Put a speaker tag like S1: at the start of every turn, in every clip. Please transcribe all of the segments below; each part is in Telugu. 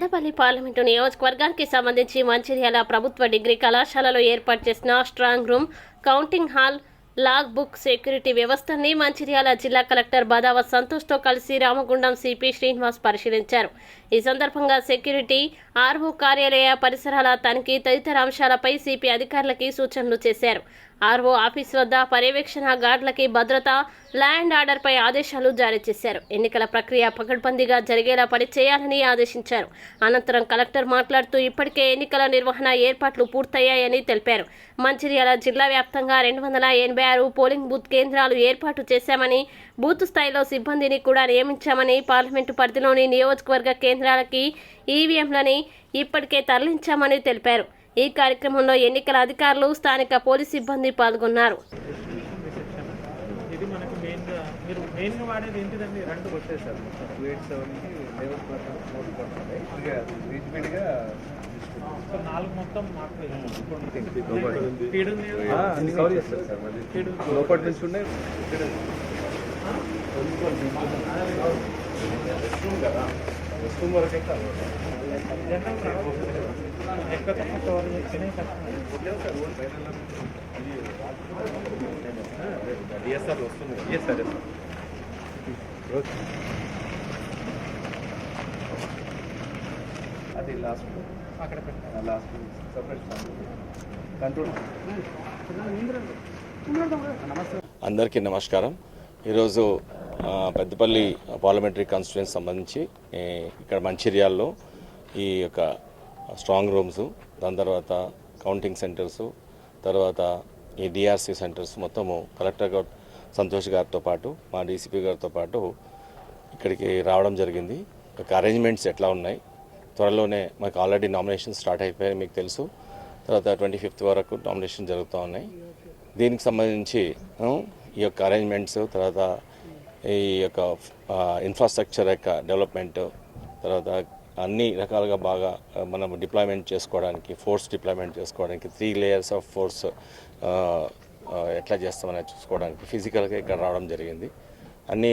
S1: పెద్దపల్లి పార్లమెంటు నియోజకవర్గానికి సంబంధించి మంచిర్యాల ప్రభుత్వ డిగ్రీ కళాశాలలో ఏర్పాటు చేసిన strong room, counting hall, log book security వ్యవస్థని మంచిర్యాల జిల్లా కలెక్టర్ బదావ సంతోష్తో కలిసి రామగుండం సిపి శ్రీనివాస్ పరిశీలించారు. ఈ సందర్భంగా సెక్యూరిటీ, ఆర్ఓ కార్యాలయ పరిసరాల తనిఖీ తదితర అంశాలపై సిపి అధికారులకి సూచనలు చేశారు. ఆర్ఓ ఆఫీస్ వద్ద పర్యవేక్షణ గార్డులకి భద్రత, లా అండ్ ఆర్డర్పై ఆదేశాలు జారీ చేశారు. ఎన్నికల ప్రక్రియ పకడ్బందీగా జరిగేలా పనిచేయాలని ఆదేశించారు. అనంతరం కలెక్టర్ మాట్లాడుతూ ఇప్పటికే ఎన్నికల నిర్వహణ ఏర్పాట్లు పూర్తయ్యాయని తెలిపారు. మంచిర్యాల జిల్లా వ్యాప్తంగా 286 పోలింగ్ బూత్ కేంద్రాలు ఏర్పాటు చేశామని, బూత్ స్థాయిలో సిబ్బందిని కూడా నియమించామని, పార్లమెంటు పరిధిలోని నియోజకవర్గ కేంద్రాలకి ఈవీఎంలని ఇప్పటికే తరలించామని తెలిపారు. ఈ కార్యక్రమంలో ఎన్నికల అధికారులు, స్థానిక పోలీసు సిబ్బంది పాల్గొన్నారు.
S2: ఇది మనకి మెయిన్గా వాడేది ఏంటిదండి? రెండు వచ్చాయి సార్, 287కి లెవెల్ ప్రకారం 3 కొట్టాలి. ఇక రీచ్మెంట్గా 4 మొత్తం అన్ని కవర్ చేస్తారు సార్. మరి లోపల నుంచి ఉన్నాయి కదా, రెస్ట్రూమ్ వరకు అయితే ఎక్కువ కవర్ చేస్తేనే డిఎస్ఆర్ వస్తుంది. డిఎస్ఆర్ అది లాస్ట్ అక్కడ పెట్టాను. Last separate control.
S3: అందరికీ నమస్కారం. ఈరోజు పెద్దపల్లి పార్లమెంటరీ కాన్స్టిట్యుయెన్సీ సంబంధించి ఇక్కడ మంచిర్యాలలో ఈ యొక్క స్ట్రాంగ్ రూమ్స్, దాని తర్వాత కౌంటింగ్ సెంటర్సు, తర్వాత ఈ డిఆర్సీ సెంటర్స్ మొత్తము కలెక్టర్ గారు సంతోష్ గారితో పాటు మా డీసీపీ గారితో పాటు ఇక్కడికి రావడం జరిగింది. ఒక అరేంజ్మెంట్స్ ఎట్లా ఉన్నాయి, త్వరలోనే మాకు ఆల్రెడీ నామినేషన్ స్టార్ట్ అయిపోయాయి మీకు తెలుసు. తర్వాత 25th వరకు నామినేషన్ జరుగుతూ ఉన్నాయి. దీనికి సంబంధించి ఈ యొక్క అరేంజ్మెంట్స్, తర్వాత ఈ యొక్క ఇన్ఫ్రాస్ట్రక్చర్ యొక్క డెవలప్మెంట్, తర్వాత అన్ని రకాలుగా బాగా మనం డిప్లాయ్మెంట్ చేసుకోవడానికి, ఫోర్స్ డిప్లాయ్మెంట్ చేసుకోవడానికి 3 layers ఆఫ్ ఫోర్స్ ఎట్లా చేస్తామని చూసుకోవడానికి ఫిజికల్గా ఇక్కడ రావడం జరిగింది. అన్నీ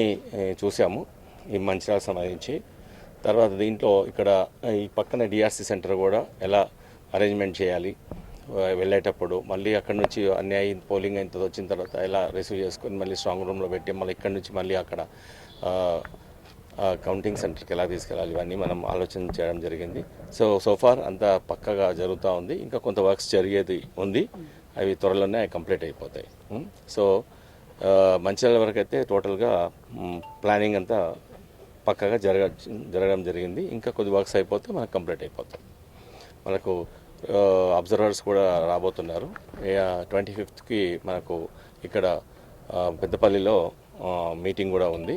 S3: చూసాము ఈ మంచిర్యాల సంబంధించి. తర్వాత దీంట్లో ఇక్కడ ఈ పక్కన డిఆర్సీ సెంటర్ కూడా ఎలా అరేంజ్మెంట్ చేయాలి, వెళ్ళేటప్పుడు మళ్ళీ అక్కడ నుంచి అన్ని పోలింగ్ అయిన వచ్చిన తర్వాత ఎలా రిసీవ్ చేసుకొని మళ్ళీ స్ట్రాంగ్ రూమ్లో పెట్టి మళ్ళీ ఇక్కడ నుంచి మళ్ళీ అక్కడ కౌంటింగ్ సెంటర్కి ఎలా తీసుకెళ్ళాలి, ఇవన్నీ మనం ఆలోచన చేయడం జరిగింది. సో ఫార్ అంతా పక్కగా జరుగుతూ ఉంది. ఇంకా కొంత వర్క్స్ జరిగేది ఉంది, అవి త్వరలోనే కంప్లీట్ అయిపోతాయి. సో మంచిర్యాల వరకు అయితే టోటల్గా ప్లానింగ్ అంతా పక్కగా జరగడం జరిగింది. ఇంకా కొద్ది వర్క్స్ అయిపోతే మనకు కంప్లీట్ అయిపోతాయి. మనకు అబ్జర్వర్స్ కూడా రాబోతున్నారు. 25th మనకు ఇక్కడ పెద్దపల్లిలో మీటింగ్ కూడా ఉంది.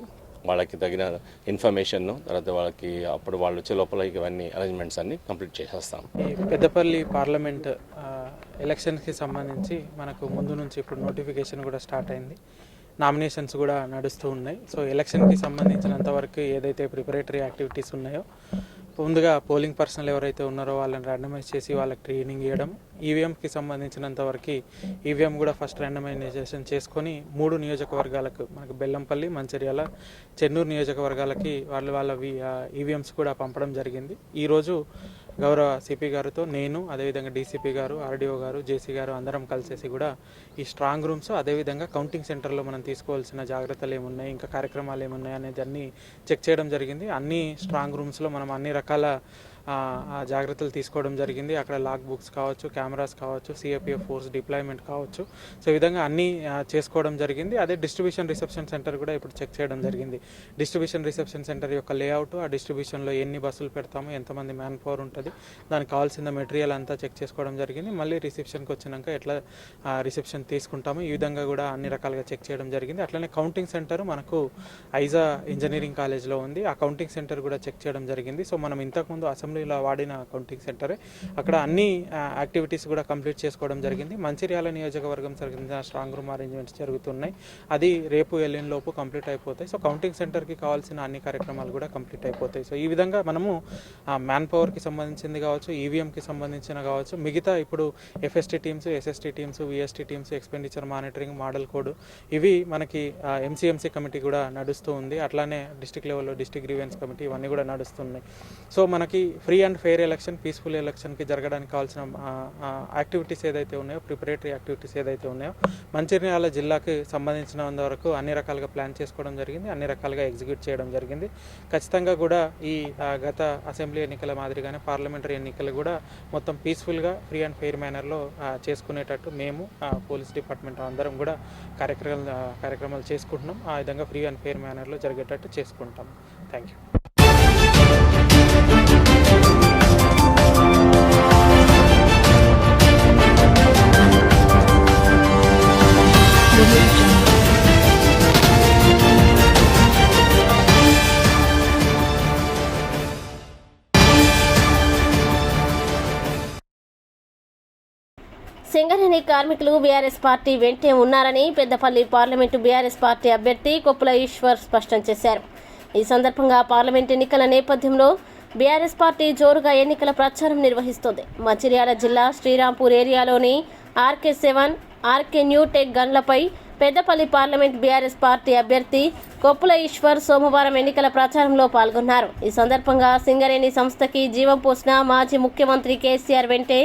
S3: వాళ్ళకి తగిన ఇన్ఫర్మేషన్, తర్వాత వాళ్ళకి అప్పుడు వాళ్ళు వచ్చే లోపల ఇవన్నీ అరేంజ్మెంట్స్ అన్నీ కంప్లీట్ చేసేస్తాం.
S2: ఈ పెద్దపల్లి పార్లమెంట్ ఎలక్షన్స్కి సంబంధించి మనకు ముందు నుంచి ఇప్పుడు నోటిఫికేషన్ కూడా స్టార్ట్ అయింది. నామినేషన్స్ కూడా నడుస్తూ ఉన్నాయి. సో ఎలక్షన్కి సంబంధించినంత వరకు ఏదైతే ప్రిపరేటరీ యాక్టివిటీస్ ఉన్నాయో, ముందుగా పోలింగ్ పర్సనల్ ఎవరైతే ఉన్నారో వాళ్ళని ర్యాండమైజ్ చేసి వాళ్ళకి ట్రైనింగ్ ఇవ్వడం, ఈవీఎంకి సంబంధించినంత వరకు ఈవీఎం కూడా ఫస్ట్ ర్యాండమైజేషన్ చేసుకొని 3 నియోజకవర్గాలకు, మనకు బెల్లంపల్లి, మంచిర్యాల, చెన్నూరు నియోజకవర్గాలకి వాళ్ళ ఈవీఎంస్ కూడా పంపడం జరిగింది. ఈరోజు గౌరవ సిపి గారితో నేను, అదేవిధంగా డీసీపీ గారు, ఆర్డీఓ గారు, జేసీ గారు అందరం కలిసేసి కూడా ఈ స్ట్రాంగ్ రూమ్స్, అదేవిధంగా కౌంటింగ్ సెంటర్లో మనం తీసుకోవాల్సిన జాగ్రత్తలు ఏమున్నాయి, ఇంకా కార్యక్రమాలు ఏమున్నాయి అనేది అన్నీ చెక్ చేయడం జరిగింది. అన్ని స్ట్రాంగ్ రూమ్స్లో మనం అన్ని రకాల జాగ్రత్తలు తీసుకోవడం జరిగింది. అక్కడ లాక్ బుక్స్ కావచ్చు, కెమెరాస్ కావచ్చు, సిఏపిఎఫ్ ఫోర్స్ డిప్లాయ్మెంట్ కావచ్చు. సో ఈ విధంగా అన్నీ చేసుకోవడం జరిగింది. అదే డిస్ట్రిబ్యూషన్ రిసెప్షన్ సెంటర్ కూడా ఇప్పుడు చెక్ చేయడం జరిగింది. డిస్ట్రిబ్యూషన్ రిసెప్షన్ సెంటర్ యొక్క లేఅవుట్, ఆ డిస్ట్రిబ్యూషన్లో ఎన్ని బస్సులు పెడతాము, ఎంతమంది మ్యాన్ పవర్ ఉంటుంది, దానికి కావాల్సిన మెటీరియల్ అంతా చెక్ చేసుకోవడం జరిగింది. మళ్ళీ రిసెప్షన్కి వచ్చినాక ఎట్లా రిసెప్షన్ తీసుకుంటాము, ఈ విధంగా కూడా అన్ని రకాలుగా చెక్ చేయడం జరిగింది. అట్లనే కౌంటింగ్ సెంటర్ మనకు ఐజా ఇంజనీరింగ్ కాలేజ్లో ఉంది. ఆ కౌంటింగ్ సెంటర్ కూడా చెక్ చేయడం జరిగింది. సో మనం ఇంతకుముందు అసెంబ్లీలో వాడిన కౌంటింగ్ సెంటరే, అక్కడ అన్ని యాక్టివిటీస్ కూడా కంప్లీట్ చేసుకోవడం జరిగింది. మంచిర్యాల నియోజకవర్గం సంబంధించిన స్ట్రాంగ్ రూమ్ అరేంజ్మెంట్స్ జరుగుతున్నాయి. అది రేపు లోపు కంప్లీట్ అయిపోతాయి. సో కౌంటింగ్ సెంటర్కి కావాల్సిన అన్ని కార్యక్రమాలు కూడా కంప్లీట్ అయిపోతాయి. సో ఈ విధంగా మనము మ్యాన్ పవర్కి సంబంధించింది కావచ్చు, ఈవీఎంకి సంబంధించిన కావచ్చు, మిగతా ఇప్పుడు FST teams, SST teams, VST teams, expenditure monitoring, model code, ఇవి మనకి ఎంసీఎంసీ కమిటీ కూడా నడుస్తూ ఉంది. అట్లానే డిస్ట్రిక్ట్ లెవెల్లో డిస్ట్రిక్ట్ గ్రీవెన్స్ కమిటీ, ఇవన్నీ కూడా నడుస్తున్నాయి. సో మనకి free and fair election, peaceful ఎలక్షన్కి జరగడానికి కావాల్సిన యాక్టివిటీస్ ఏదైతే ఉన్నాయో, ప్రిపరేటరీ యాక్టివిటీస్ ఏదైతే ఉన్నాయో మంచిర్యాల జిల్లాకి సంబంధించినంత వరకు అన్ని రకాలుగా ప్లాన్ చేసుకోవడం జరిగింది, అన్ని రకాలుగా ఎగ్జిక్యూట్ చేయడం జరిగింది. ఖచ్చితంగా కూడా ఈ గత అసెంబ్లీ ఎన్నికల మాదిరిగానే పార్లమెంటరీ ఎన్నికలు కూడా మొత్తం పీస్ఫుల్గా ఫ్రీ అండ్ ఫెయిర్ మేనర్లో చేసుకునేటట్టు మేము పోలీస్ డిపార్ట్మెంట్ అందరం కూడా కార్యక్రమాలు చేసుకుంటున్నాం. ఆ విధంగా ఫ్రీ అండ్ ఫెయిర్ మేనర్లో జరిగేటట్టు చేసుకుంటాం. Thank you.
S1: సింగరేణి కార్మికులు బీఆర్ఎస్ పార్టీ వెంటే ఉన్నారని పెద్దపల్లి పార్లమెంటు బీఆర్ఎస్ పార్టీ అభ్యర్థి కొప్పుల ఈశ్వర్ స్పష్టం చేశారు. ఈ సందర్భంగా పార్లమెంట్ ఎన్నికల నేపథ్యంలో బీఆర్ఎస్ పార్టీ జోరుగా ఎన్నికల ప్రచారం నిర్వహిస్తోంది. మంచిర్యాల జిల్లా శ్రీరాంపూర్ ఏరియాలోని RK7, RK న్యూ టెక్ గన్లపై పెద్దపల్లి పార్లమెంట్ బీఆర్ఎస్ పార్టీ అభ్యర్థి కొప్పుల ఈశ్వర్ సోమవారం ఎన్నికల ప్రచారంలో పాల్గొన్నారు. ఈ సందర్భంగా సింగరేణి సంస్థకి జీవం పోసిన మాజీ ముఖ్యమంత్రి కేసీఆర్ వెంటే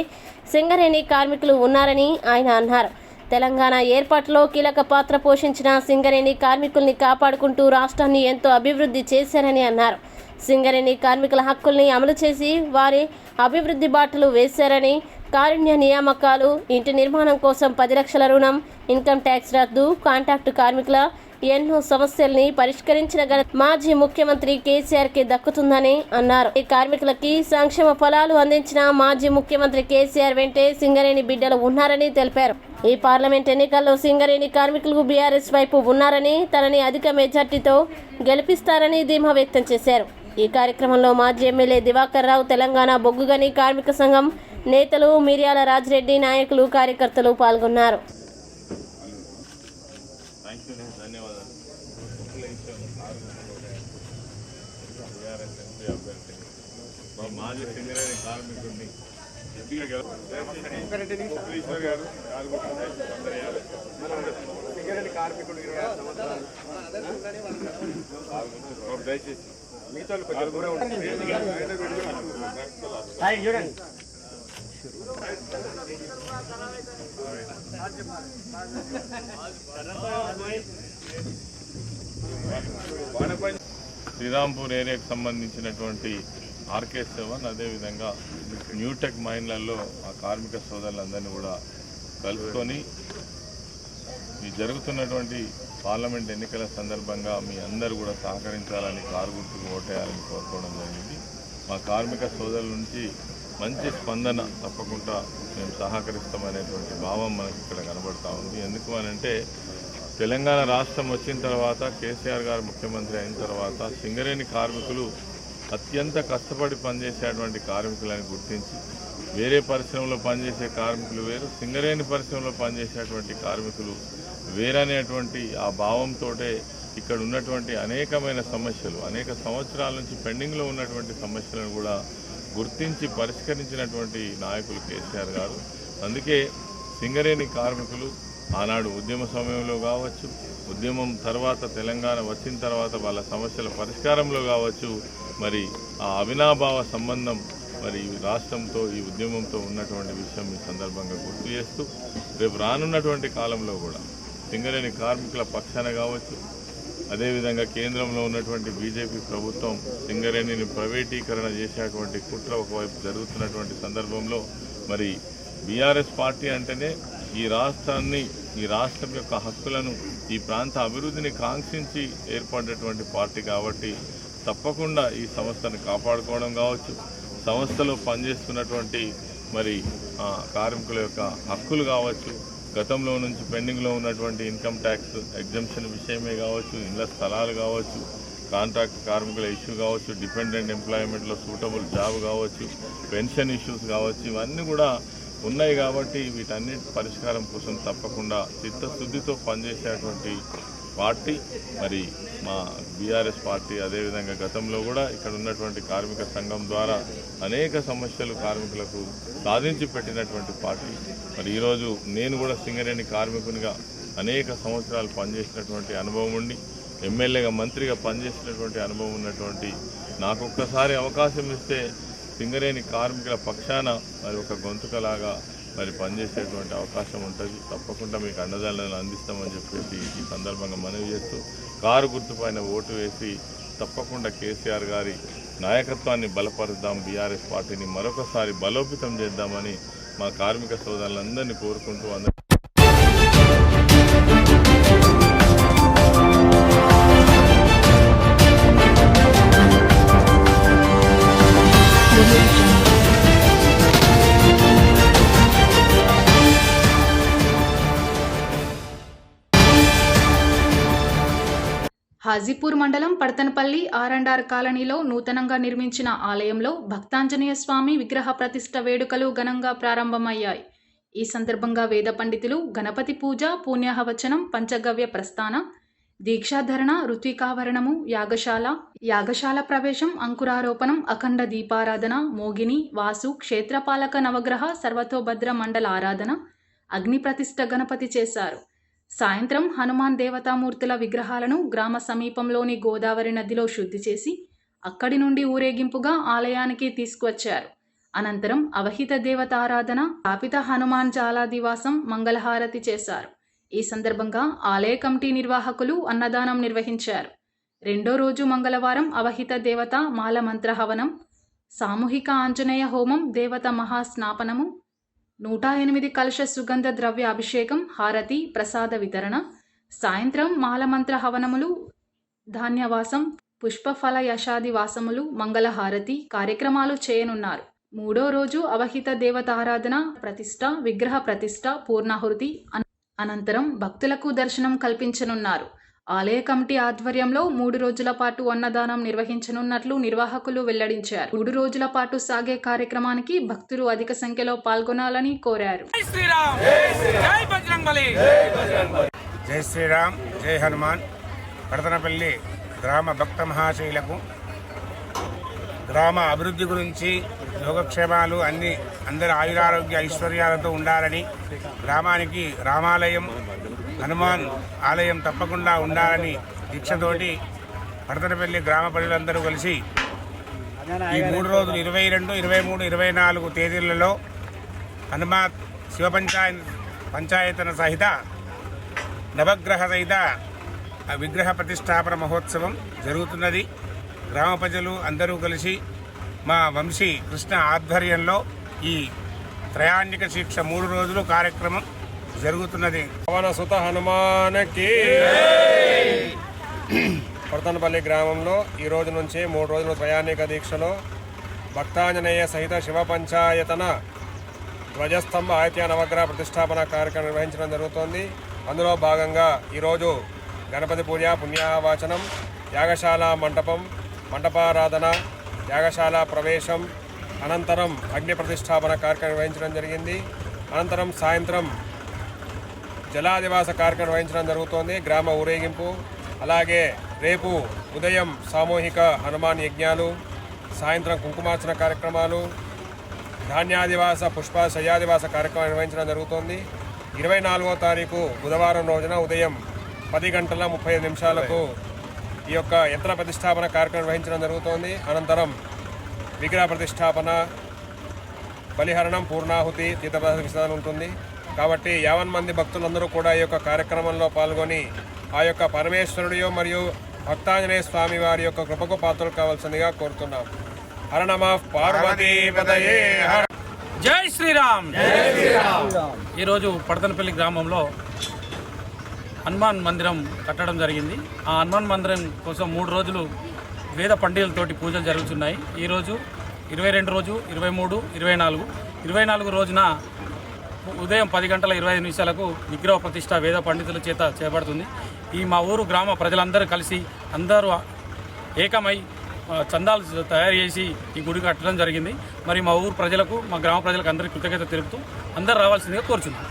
S1: సింగరేణి కార్మికులు ఉన్నారని ఆయన అన్నారు. తెలంగాణ ఏర్పాటులో కీలక పాత్ర పోషించిన సింగరేణి కార్మికుల్ని కాపాడుకుంటూ రాష్ట్రాన్ని ఎంతో అభివృద్ధి చేశారని అన్నారు. సింగరేణి కార్మికుల హక్కుల్ని అమలు చేసి వారి అభివృద్ధి బాటలు వేశారని, కారుణ్య నియామకాలు, ఇంటి నిర్మాణం కోసం 10 లక్షల రుణం, ఇన్కమ్ ట్యాక్స్ రద్దు, కాంట్రాక్టు కార్మికుల ఎన్నో సమస్యల్ని పరిష్కరించిన ఘనత మాజీ ముఖ్యమంత్రి కేసీఆర్కి దక్కుతుందని అన్నారు. ఈ కార్మికులకి సంక్షేమ ఫలాలు అందించిన మాజీ ముఖ్యమంత్రి కేసీఆర్ వెంటే సింగరేణి బిడ్డలు ఉన్నారని తెలిపారు. ఈ పార్లమెంట్ ఎన్నికల్లో సింగరేణి కార్మికులు బీఆర్ఎస్ వైపు ఉన్నారని, తనని అధిక మెజార్టీతో గెలిపిస్తారని ధీమా వ్యక్తం చేశారు. ఈ కార్యక్రమంలో మాజీ ఎమ్మెల్యే దివాకర్ రావు, తెలంగాణ బొగ్గుగని కార్మిక సంఘం నేతలు, మిర్యాల రాజిరెడ్డి, నాయకులు, కార్యకర్తలు పాల్గొన్నారు.
S4: మాజీ సింగరేణి కార్మికుడిని దయచేసి మీతో శ్రీరాంపూర్ ఏరియాకు సంబంధించినటువంటి RK7 అదేవిధంగా న్యూటెక్ మైన్లలో ఆ కార్మిక సోదరులందరినీ కూడా కలుపుకొని ఈ జరుగుతున్నటువంటి పార్లమెంట్ ఎన్నికల సందర్భంగా మీ అందరూ కూడా సహకరించాలని, కారు గుర్తుకు ఓటేయాలని కోరుకోవడం జరిగింది. మా కార్మిక సోదరుల నుంచి మంచి స్పందన తప్పకుండా మేము సహకరిస్తామనేటువంటి భావం మనకి ఇక్కడ కనబడతా ఉంది. ఎందుకు అనంటే తెలంగాణ రాష్ట్రం వచ్చిన తర్వాత, కేసీఆర్ గారు ముఖ్యమంత్రి అయిన తర్వాత సింగరేణి కార్మికులు అత్యంత కష్టపడి పనిచేసేటువంటి కార్మికులని గుర్తించి, వేరే పరిశ్రమలో పనిచేసే కార్మికులు వేరు, సింగరేణి పరిశ్రమలో పనిచేసేటువంటి కార్మికులు వేరనేటువంటి ఆ భావంతో ఇక్కడ ఉన్నటువంటి అనేకమైన సమస్యలు, అనేక సంవత్సరాల నుంచి పెండింగ్లో ఉన్నటువంటి సమస్యలను కూడా గుర్తించి పరిష్కరించినటువంటి నాయకులు కేసీఆర్ గారు. అందుకే సింగరేణి కార్మికులు ఆనాడు ఉద్యమ సమయంలో కావచ్చు, ఉద్యమం తర్వాత తెలంగాణ వచ్చిన తర్వాత వాళ్ళ సమస్యల పరిష్కారంలో కావచ్చు, మరి ఆ అవినాభావ సంబంధం మరి రాష్ట్రంతో, ఈ ఉద్యమంతో ఉన్నటువంటి విషయం ఈ సందర్భంగా గుర్తు చేస్తూ, రేపు రానున్నటువంటి కాలంలో కూడా సింగరేణి కార్మికుల పక్షాన కావచ్చు, అదేవిధంగా కేంద్రంలో ఉన్నటువంటి బీజేపీ ప్రభుత్వం సింగరేణిని ప్రైవేటీకరణ చేసేటువంటి కుట్ర ఒకవైపు జరుగుతున్నటువంటి సందర్భంలో మరి బీఆర్ఎస్ పార్టీ అంటేనే ఈ రాష్ట్రం యొక్క హక్కులను, ఈ ప్రాంత అభివృద్ధిని కాంక్షించి ఏర్పడినటువంటి పార్టీ కాబట్టి తప్పకుండా ఈ సంస్థను కాపాడుకోవడం కావచ్చు, సంస్థలో పనిచేస్తున్నటువంటి మరి కార్మికుల యొక్క హక్కులు కావచ్చు, గతంలో నుంచి పెండింగ్లో ఉన్నటువంటి ఇన్కమ్ ట్యాక్స్ ఎగ్జంప్షన్ విషయమే కావచ్చు, ఇళ్ల స్థలాలు కావచ్చు, కాంట్రాక్ట్ కార్మికుల ఇష్యూ కావచ్చు, డిపెండెంట్ ఎంప్లాయ్మెంట్లో సూటబుల్ జాబ్ కావచ్చు, పెన్షన్ ఇష్యూస్ కావచ్చు, ఇవన్నీ కూడా ఉన్నాయి. కాబట్టి వీటన్నిటి పరిష్కారం కోసం తప్పకుండా చిత్తశుద్ధితో పనిచేసేటువంటి పార్టీ మరి మా బీఆర్ఎస్ పార్టీ. అదేవిధంగా గతంలో కూడా ఇక్కడ ఉన్నటువంటి కార్మిక సంఘం ద్వారా అనేక సమస్యలు కార్మికులకు సాధించి పెట్టినటువంటి పార్టీ. మరి ఈరోజు నేను కూడా సింగరేణి కార్మికునిగా అనేక సంవత్సరాలు పనిచేసినటువంటి అనుభవం ఉండి, ఎమ్మెల్యేగా మంత్రిగా పనిచేసినటువంటి అనుభవం ఉన్నటువంటి నాకు ఒక్కసారి అవకాశం ఇస్తే సింగరేణి కార్మికుల పక్షాన మరి ఒక గొంతుకలాగా మరి పనిచేసేటువంటి అవకాశం ఉంటుంది. తప్పకుండా మీకు అండదండలు అందిస్తామని చెప్పేసి ఈ సందర్భంగా మనవి చేస్తూ కారు గుర్తుపైన ఓటు వేసి తప్పకుండా కేసీఆర్ గారి నాయకత్వాన్ని బలపరుద్దాం, బీఆర్ఎస్ పార్టీని మరొకసారి బలోపేతం చేద్దామని మా కార్మిక సోదరులందరినీ కోరుకుంటూ
S5: హాజీపూర్ మండలం పడతనపల్లి ఆర్&ఆర్ కాలనీలో నూతనంగా నిర్మించిన ఆలయంలో భక్తాంజనేయ స్వామి విగ్రహ ప్రతిష్ఠ వేడుకలు ఘనంగా ప్రారంభమయ్యాయి. ఈ సందర్భంగా వేద పండితులు గణపతి పూజ, పుణ్యాహవచనం, పంచగవ్య ప్రస్థాన, దీక్షాధరణ, ఋత్వికావరణము, యాగశాల ప్రవేశం, అంకురారోపణం, అఖండ దీపారాధన, మోగిని, వాసు, క్షేత్రపాలక నవగ్రహ సర్వతోభద్ర మండల ఆరాధన, అగ్ని ప్రతిష్ఠ గణపతి చేశారు. సాయంత్రం హనుమాన్ దేవతామూర్తుల విగ్రహాలను గ్రామ సమీపంలోని గోదావరి నదిలో శుద్ధి చేసి అక్కడి నుండి ఊరేగింపుగా ఆలయానికి తీసుకువచ్చారు. అనంతరం అవహిత దేవతారాధన, స్థాపిత హనుమాన్ జాలాదివాసం, మంగళహారతి చేశారు. ఈ సందర్భంగా ఆలయ కమిటీ నిర్వాహకులు అన్నదానం నిర్వహించారు. రెండో రోజు మంగళవారం అవహిత దేవత మాల మంత్ర హవనం, సామూహిక ఆంజనేయ హోమం, దేవత మహాస్నాపనము, 108 కలశ సుగంధ ద్రవ్య అభిషేకం, హారతి, ప్రసాద వితరణ, సాయంత్రం మాలమంత్ర హవనములు, ధాన్యవాసం, పుష్పఫల యశాది వాసములు, మంగళహారతి కార్యక్రమాలు చేయనున్నారు. మూడో రోజు అవహిత దేవతారాధన, ప్రతిష్ఠ, విగ్రహ ప్రతిష్ఠ, పూర్ణాహుతి అనంతరం భక్తులకు దర్శనం కల్పించనున్నారు. ఆలయ కమిటీ ఆధ్వర్యంలో 3 రోజుల పాటు అన్నదానం నిర్వహించనున్నట్లు నిర్వాహకులు వెల్లడించారు. 3 రోజుల పాటు సాగే కార్యక్రమానికి భక్తులు అధిక సంఖ్యలో పాల్గొనాలని కోరారు.
S6: జై శ్రీరామ్, జై హనుమాన్. పడతనపల్లి గ్రామ భక్త మహాశైలకు గ్రామ అభివృద్ధి గురించి, యోగక్షేమాలు అన్ని అందరి ఆయురారోగ్య ఐశ్వర్యాలతో ఉండాలని, గ్రామానికి రామాలయం, హనుమాన్ ఆలయం తప్పకుండా ఉండాలని దీక్షతోటి పడతనపల్లి గ్రామ ప్రజలందరూ కలిసి ఈ 3 రోజులు 22, 23, 24 తేదీలలో హనుమాన్ శివ పంచాయతన సహిత నవగ్రహ సహిత విగ్రహ ప్రతిష్టాపన మహోత్సవం జరుగుతున్నది. గ్రామ ప్రజలు అందరూ కలిసి మా వంశీ కృష్ణ ఆధ్వర్యంలో ఈ త్రయాణిక శిక్ష 3 రోజులు కార్యక్రమం జరుగుతున్నది.
S7: పవన సుత హనుమానకి. పడతనపల్లి గ్రామంలో ఈ రోజు నుంచి 3 రోజుల త్రయాణిక దీక్షలో భక్తాంజనేయ సహిత శివ పంచాయతన ధ్వజస్తంభ ఆదిత్య నవగ్రహ ప్రతిష్టాపన కార్యక్రమం నిర్వహించడం జరుగుతోంది. అందులో భాగంగా ఈరోజు గణపతి పూజ, పుణ్యాహవాచనం, యాగశాల మంటపం, మంటపారాధన, యాగశాల ప్రవేశం, అనంతరం అగ్ని ప్రతిష్టాపన కార్యక్రమం నిర్వహించడం జరిగింది. అనంతరం సాయంత్రం జలాదివాస కార్యక్రమం నిర్వహించడం జరుగుతోంది. గ్రామ ఊరేగింపు, అలాగే రేపు ఉదయం సామూహిక హనుమాన్ యజ్ఞాలు, సాయంత్రం కుంకుమార్చన కార్యక్రమాలు, ధాన్యాదివాస పుష్ప శయ్యాదివాస కార్యక్రమం నిర్వహించడం జరుగుతోంది. 24వ తారీఖు బుధవారం రోజున ఉదయం 10:35 ఈ యొక్క యంత్ర ప్రతిష్టాపన కార్యక్రమం నిర్వహించడం జరుగుతోంది. అనంతరం విగ్రహ ప్రతిష్టాపన, బలిహరణం, పూర్ణాహుతి, తీర్థప్రసాద విధానం ఉంటుంది. కాబట్టి 50 మంది భక్తులందరూ కూడా ఈ యొక్క కార్యక్రమంలో పాల్గొని ఆ యొక్క పరమేశ్వరుడు మరియు భక్తాంజనేయ స్వామి వారి యొక్క కృపకు పాత్రలు కావాల్సిందిగా కోరుతున్నాం. హర నమః పార్వతీపతయే.
S8: జై శ్రీరామ్. ఈరోజు పడతనపల్లి గ్రామంలో హనుమాన్ మందిరం కట్టడం జరిగింది. ఆ హనుమాన్ మందిరం కోసం 3 రోజులు వేద పండితులతోటి పూజలు జరుగుతున్నాయి. ఈరోజు 22 రోజు, 23, 24 రోజున ఉదయం 10:25 విగ్రహ ప్రతిష్ట వేద పండితుల చేత చేపడుతుంది. ఈ మా ఊరు గ్రామ ప్రజలందరూ కలిసి అందరూ ఏకమై చందాలు తయారు చేసి ఈ గుడి కట్టడం జరిగింది. మరి మా ఊరు ప్రజలకు, మా గ్రామ ప్రజలకు అందరికీ కృతజ్ఞత తెలుపుతూ అందరూ రావాల్సిందిగా కోరుచున్నాం.